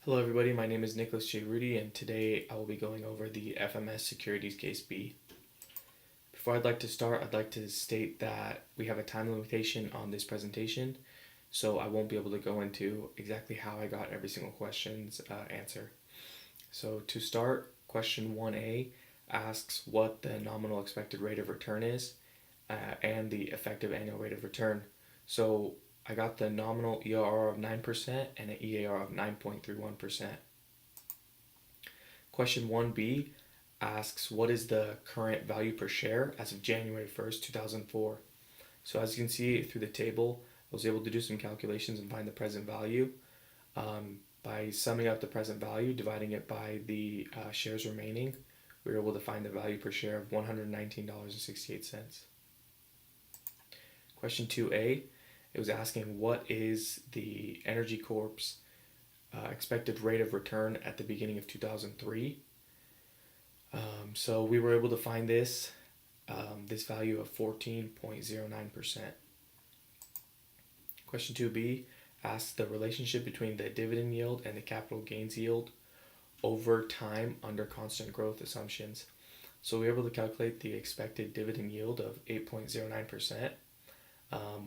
Hello everybody, my name is Nicholas J. Rudy and today I will be going over the FMS Securities Case B. Before I'd like to start, I'd like to state that we have a time limitation on this presentation, so I won't be able to go into exactly how I got every single question's answer. So to start, question 1A asks what the nominal expected rate of return is and the effective annual rate of return. So I got the nominal ERR of 9% and an EAR of 9.31%. Question 1B asks what is the current value per share as of January 1st, 2004. So as you can see through the table, I was able to do some calculations and find the present value. By summing up the present value, dividing it by the shares remaining, we were able to find the value per share of $119.68. Question 2A, it was asking what is the Energy Corp's expected rate of return at the beginning of 2003. So we were able to find this value of 14.09%. Question 2B asks the relationship between the dividend yield and the capital gains yield over time under constant growth assumptions. So we were able to calculate the expected dividend yield of 8.09%.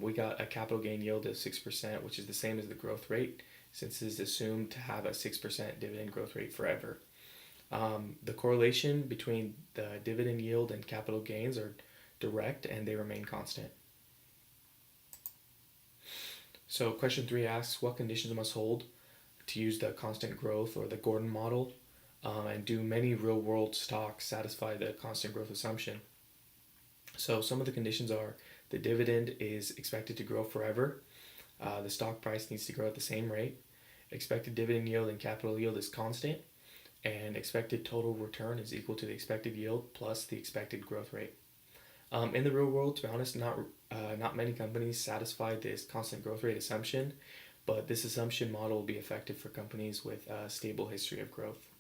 We got a capital gain yield of 6%, which is the same as the growth rate, since it is assumed to have a 6% dividend growth rate forever. The correlation between the dividend yield and capital gains are direct and they remain constant. So question 3 asks what conditions must hold to use the constant growth or the Gordon model, and do many real-world stocks satisfy the constant growth assumption? So some of the conditions are the dividend is expected to grow forever, the stock price needs to grow at the same rate, expected dividend yield and capital yield is constant, and expected total return is equal to the expected yield plus the expected growth rate. In the real world, to be honest, not many companies satisfy this constant growth rate assumption, but this assumption model will be effective for companies with a stable history of growth.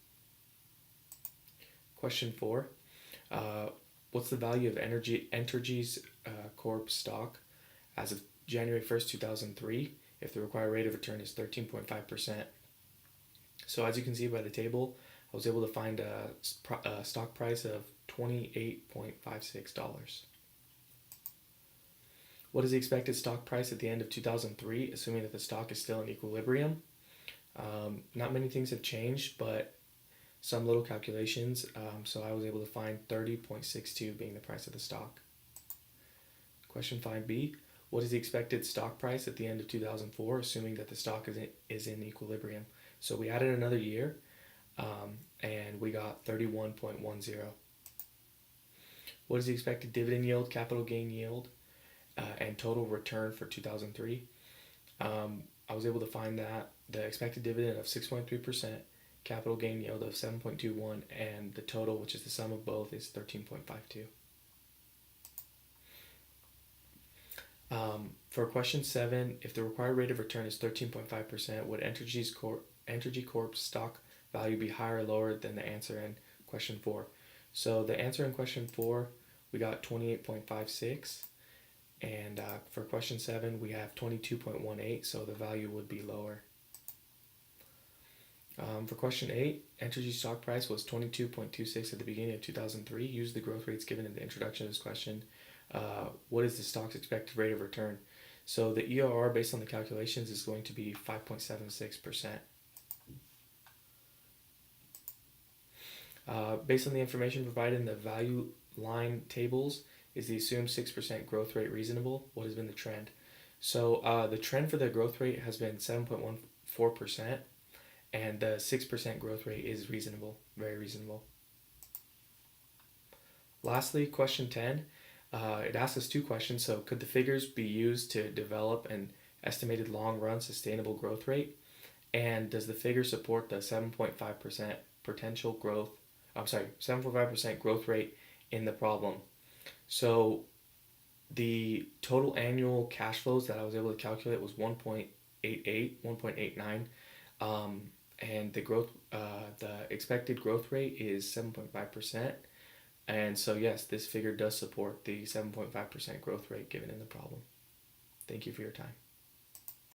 Question 4. What's the value of Entergy's Corp stock as of January 1st, 2003 if the required rate of return is 13.5%? So as you can see by the table, I was able to find a stock price of $28.56. What is the expected stock price at the end of 2003, assuming that the stock is still in equilibrium? Not many things have changed, but some little calculations, so I was able to find 30.62 being the price of the stock. Question 5B, what is the expected stock price at the end of 2004, assuming that the stock is in equilibrium? So we added another year, and we got 31.10. What is the expected dividend yield, capital gain yield, and total return for 2003? I was able to find that the expected dividend of 6.3%, capital gain yield of 7.21, and the total, which is the sum of both, is 13.52. For question 7, if the required rate of return is 13.5%, would Entergy Corp's stock value be higher or lower than the answer in question 4? So the answer in question 4, we got 28.56, and for question 7, we have 22.18, so the value would be lower. For question 8, Entergy's stock price was 22.26 at the beginning of 2003. Use the growth rates given in the introduction of this question. What is the stock's expected rate of return? So the ERR based on the calculations is going to be 5.76%. Based on the information provided in the value line tables, is the assumed 6% growth rate reasonable? What has been the trend? So the trend for the growth rate has been 7.14%, and the 6% growth rate is reasonable, very reasonable. Lastly, question 10, it asks us two questions. So could the figures be used to develop an estimated long-run sustainable growth rate? And does the figure support the 7.5% potential growth, 7.5% growth rate in the problem? So the total annual cash flows that I was able to calculate was 1.89, and the expected growth rate is 7.5%. And so yes, this figure does support the 7.5% growth rate given in the problem. Thank you for your time.